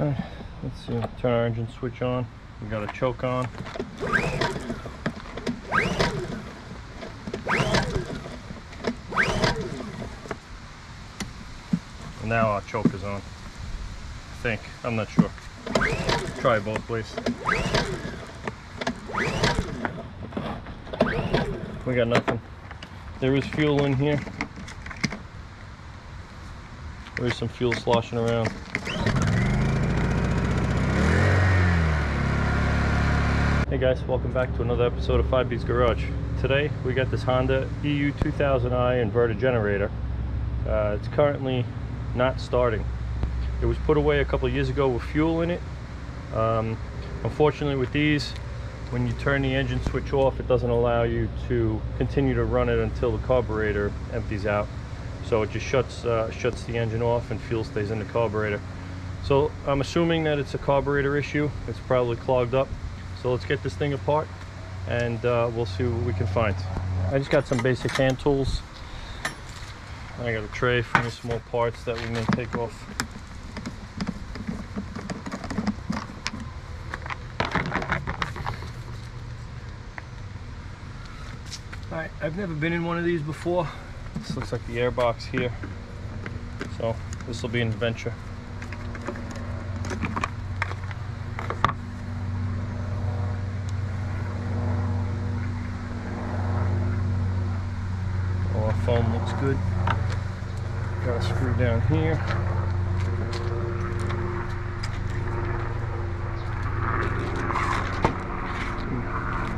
Let's see, turn our engine switch on. We got a choke on. And now our choke is on. I think. I'm not sure. Try both ways. We got nothing. There is fuel in here. There is some fuel sloshing around. Hey guys, welcome back to another episode of 5B's Garage. Today we got this Honda EU2000i inverter generator. It's currently not starting. It was put away a couple of years ago with fuel in it. Unfortunately with these, when you turn the engine switch off, it doesn't allow you to continue to run it until the carburetor empties out. So it just shuts the engine off and fuel stays in the carburetor. So I'm assuming that it's a carburetor issue. It's probably clogged up. So let's get this thing apart and we'll see what we can find. I just got some basic hand tools. I got a tray for any small parts that we may take off. Alright, I've never been in one of these before. This looks like the air box here. So this will be an adventure. Foam looks good. Got a screw down here.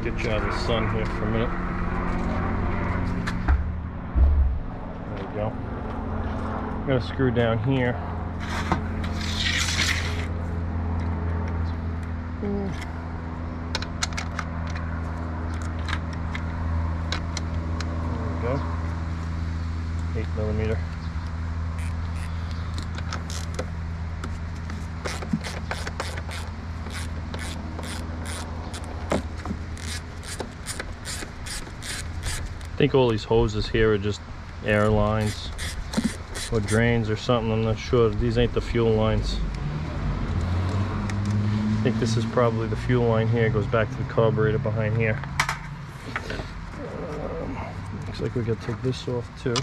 Get you out of the sun here for a minute. There we go. Got a screw down here. There we go. 8mm. I think all these hoses here are just air lines or drains or something. I'm not sure. These ain't the fuel lines. I think this is probably the fuel line here. It goes back to the carburetor behind here. Looks like we gotta take this off too.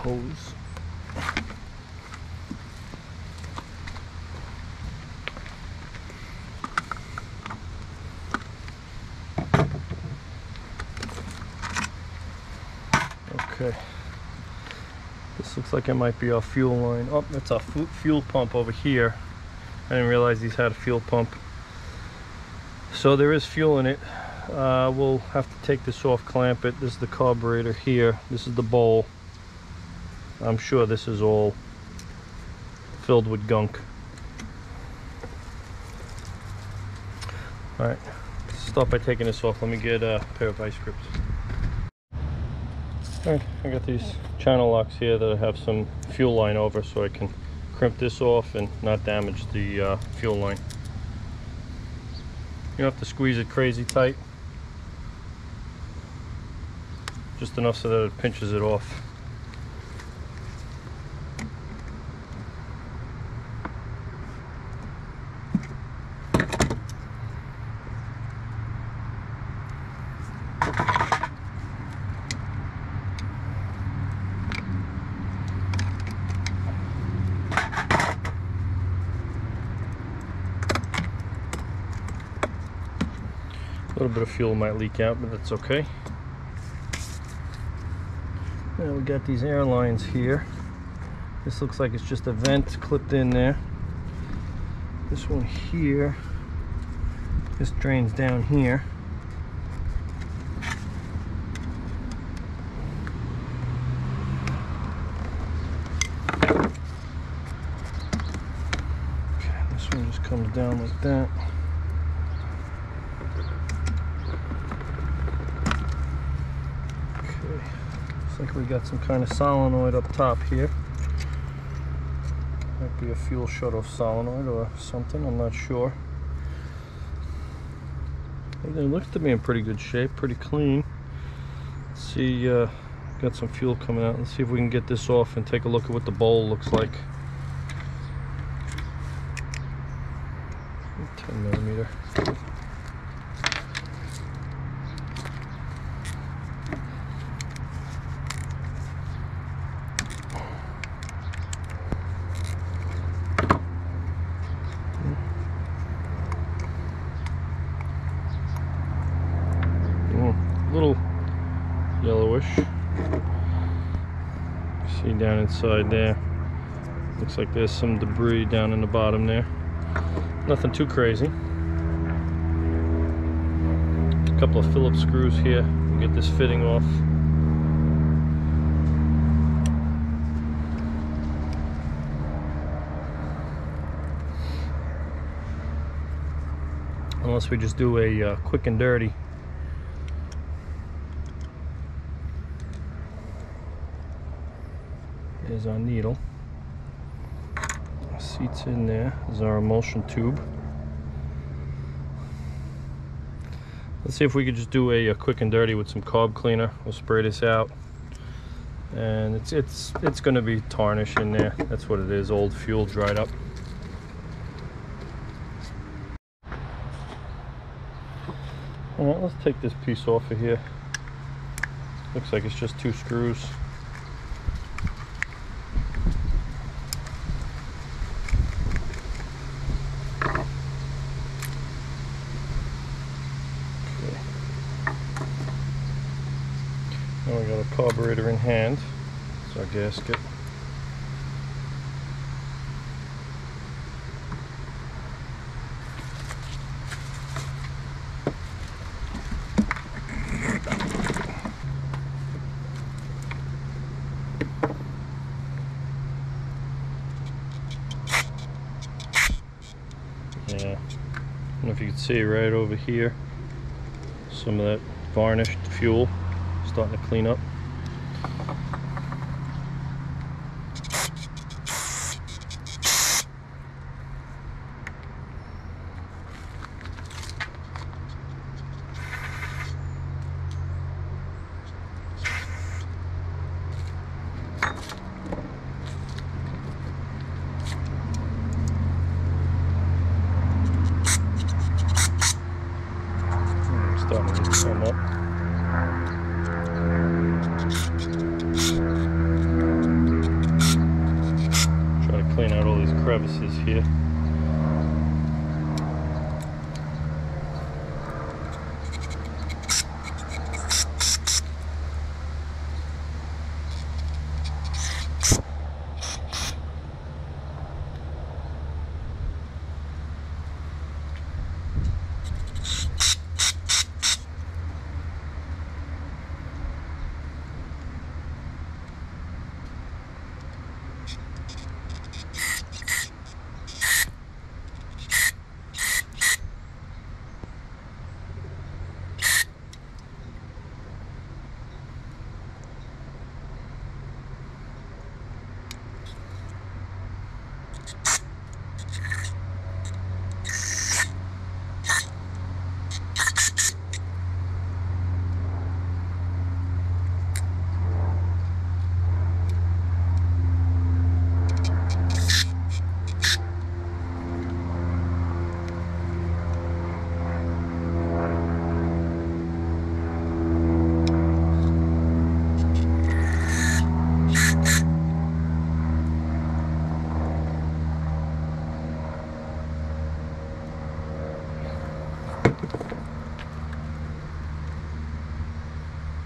Hose. Okay, this looks like it might be our fuel line. Oh, that's our fuel pump over here. I didn't realize these had a fuel pump. So there is fuel in it. We'll have to take this off, clamp it. This is the carburetor here. This is the bowl. I'm sure this is all filled with gunk. Alright, start by taking this off. Let me get a pair of vice grips. Alright, I got these channel locks here that I have some fuel line over, so I can crimp this off and not damage the fuel line. You don't have to squeeze it crazy tight. Just enough so that it pinches it off. A little bit of fuel might leak out, but that's okay. Now we got these air lines here. This looks like it's just a vent clipped in there. This one here, this drains down here. down like that. Okay, looks like we got some kind of solenoid up top here. Might be a fuel shut-off solenoid or something, I'm not sure. It looks to be in pretty good shape, pretty clean. Let's see, got some fuel coming out. Let's see if we can get this off and take a look at what the bowl looks like. 10mm. Little yellowish. See down inside there, looks like there's some debris down in the bottom there. Nothing too crazy. A couple of Phillips screws here. We'll get this fitting off. Unless we just do a quick and dirty. There's our needle. Our seat's in there. There's our emulsion tube. Let's see if we could just do a quick and dirty with some carb cleaner. We'll spray this out, and it's going to be tarnish in there. That's what it is. Old fuel dried up. All right, let's take this piece off of here. Looks like it's just 2 screws. Now we got a carburetor in hand. It's our gasket. Yeah, I don't know if you can see right over here, some of that varnished fuel starting to clean up. Starting to get some up. Try to clean out all these crevices here.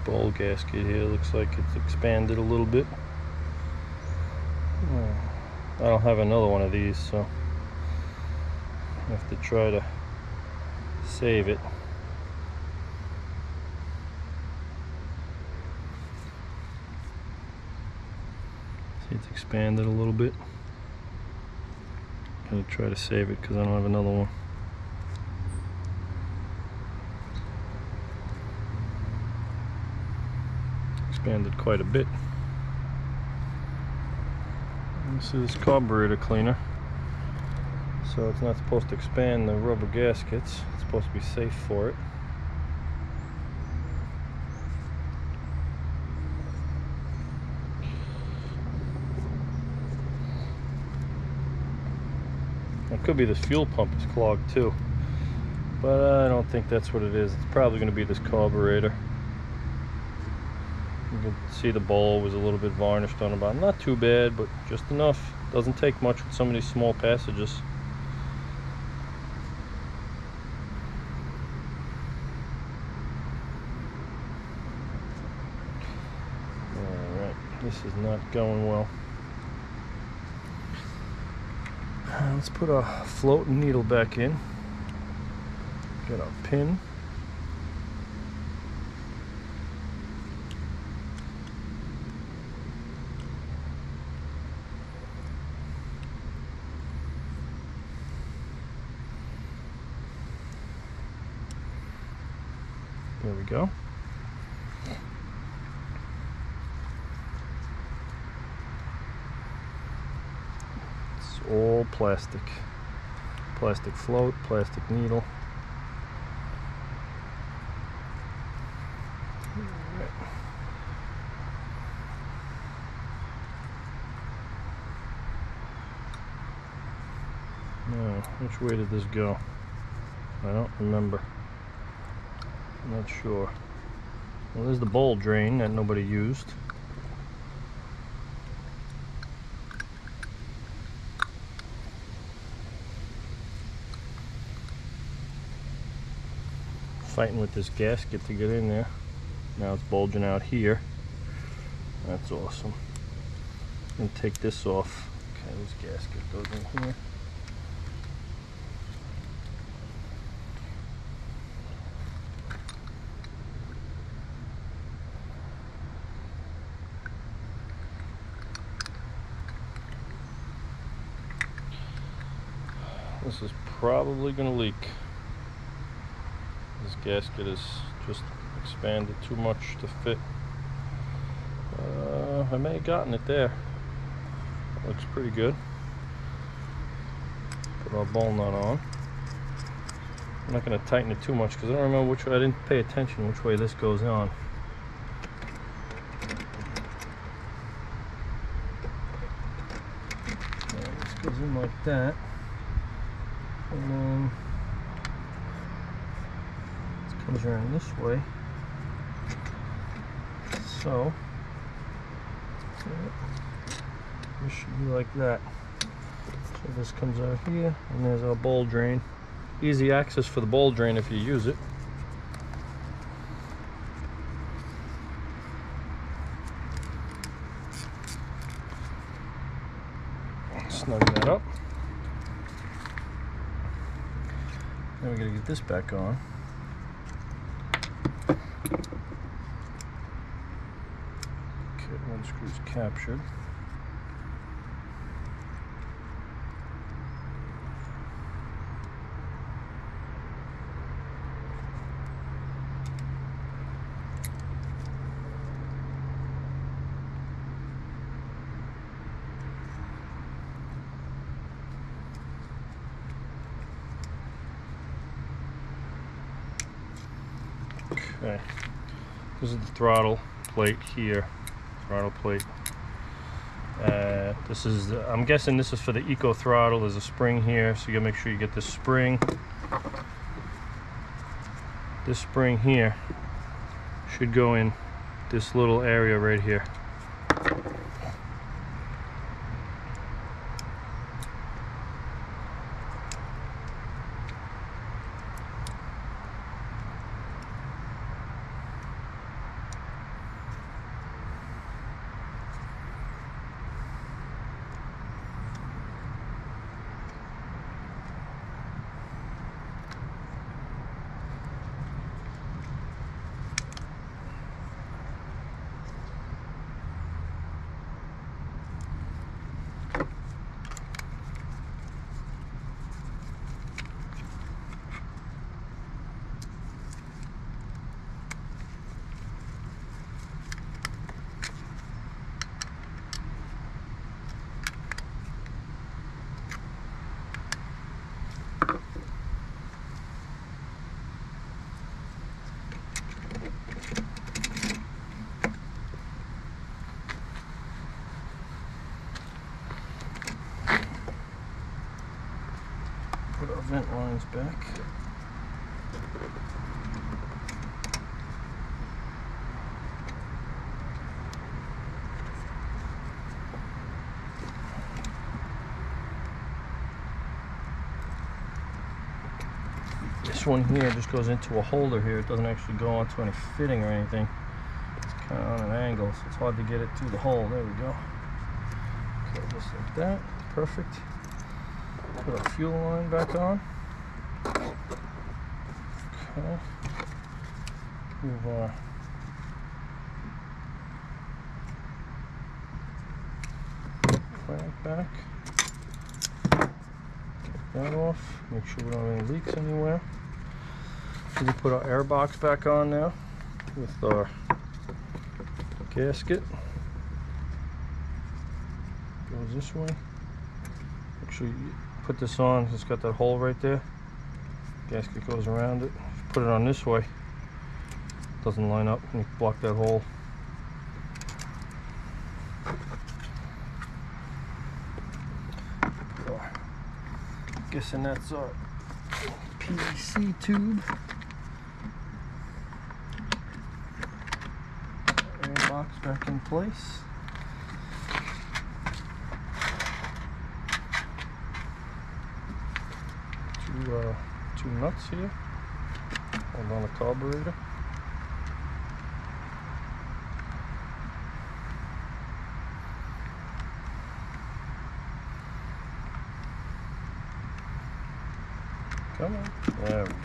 Bowl gasket here looks like it's expanded a little bit. I don't have another one of these, so I have to try to save it. See, it's expanded a little bit. gonna try to save it because I don't have another one. Expanded quite a bit. This is carburetor cleaner, so it's not supposed to expand the rubber gaskets. It's supposed to be safe for it. It could be this fuel pump is clogged too, but I don't think that's what it is. It's probably going to be this carburetor. You can see the bowl was a little bit varnished on the bottom. Not too bad, but just enough. Doesn't take much with some of these small passages. Alright, this is not going well. Let's put a floating needle back in. Get our pin. There we go. All plastic float, plastic needle. Now, which way did this go? I don't remember. I'm not sure. Well, there's the bowl drain that nobody used. Fighting with this gasket to get in there. Now it's bulging out here. That's awesome. I'm gonna take this off. Okay, this gasket goes in here. This is probably gonna leak. This gasket is just expanded too much to fit. I may have gotten it there. Looks pretty good. Put our ball nut on. I'm not going to tighten it too much because I don't remember which way. I didn't pay attention which way this goes on. This goes in like that, and then comes around this way, so this should be like that. So this comes out here, and there's our bowl drain. Easy access for the bowl drain if you use it. Snug that up. Now we gotta get this back on. One screw's captured. Okay, this is the throttle plate here. Throttle plate. This is, I'm guessing this is for the eco throttle. There's a spring here, so you gotta make sure you get this spring. This spring here should go in this little area right here. vent lines back. This one here just goes into a holder here. It doesn't actually go onto any fitting or anything. It's kind of on an angle, so it's hard to get it through the hole. There we go. Okay, just like that. Perfect. Put our fuel line back on. Okay. Move our clamp back. Get that off. Make sure we don't have any leaks anywhere. We can put our air box back on now with our gasket. Goes this way. Make sure you put this on. It's got that hole right there. Gasket goes around it. If you put it on this way, it doesn't line up. You block that hole. Guessing that's our PVC tube. Air box back in place. Two nuts here. Hold on the carburetor. Come on. There we go.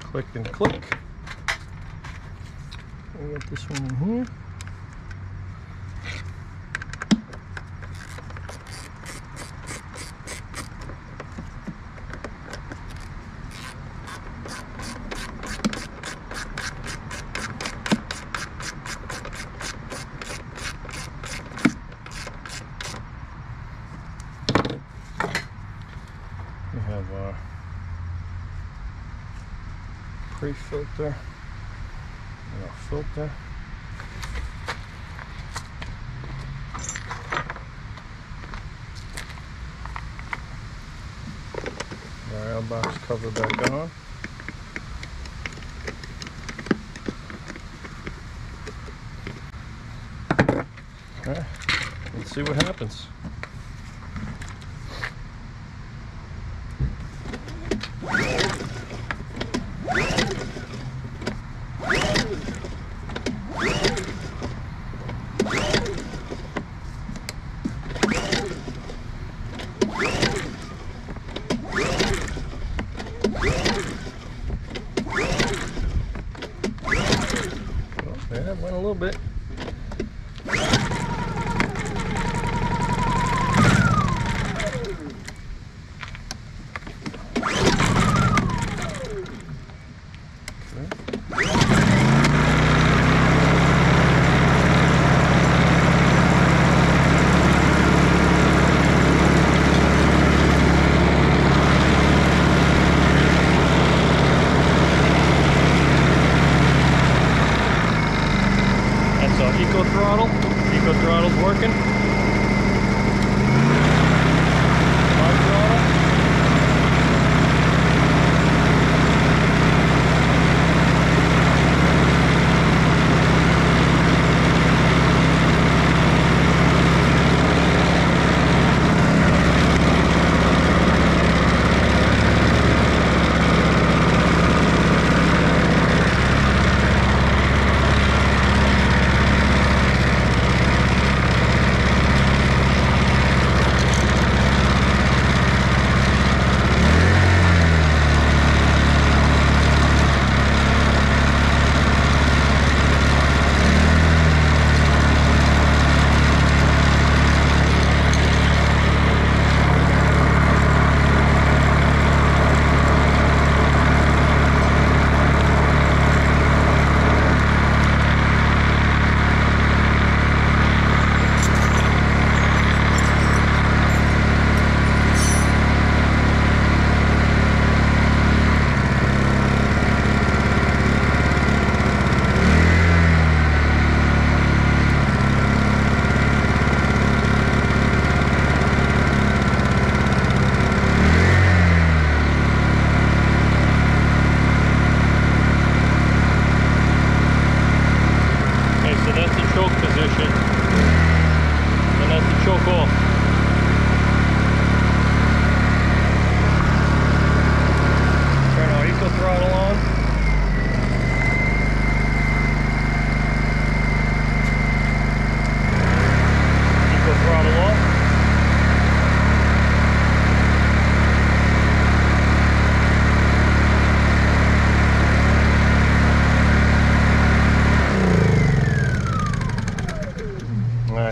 Click and click. We got this one in here. We have our pre-filter and our filter. Our air box cover back on. Okay, let's see what happens. Yeah, it went a little bit. Eco throttle's working. Hard throttle.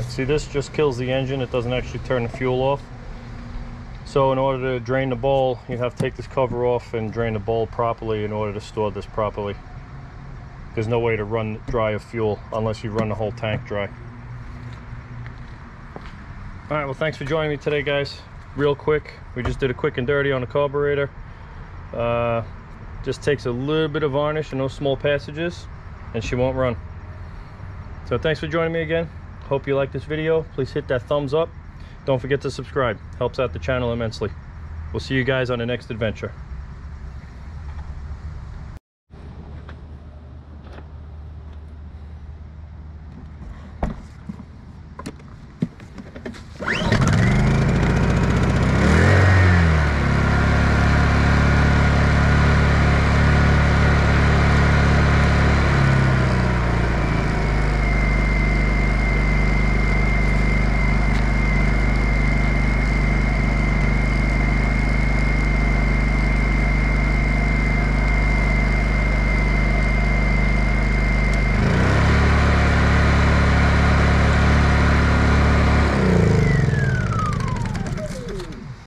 See, this just kills the engine. It doesn't actually turn the fuel off. So in order to drain the bowl, you have to take this cover off and drain the bowl properly in order to store this properly. There's no way to run dry of fuel unless you run the whole tank dry. All right, well, thanks for joining me today, guys. Real quick, we just did a quick and dirty on the carburetor. Just takes a little bit of varnish in those small passages and she won't run. So thanks for joining me again. Hope you liked this video. Please hit that thumbs up. Don't forget to subscribe. Helps out the channel immensely. We'll see you guys on the next adventure.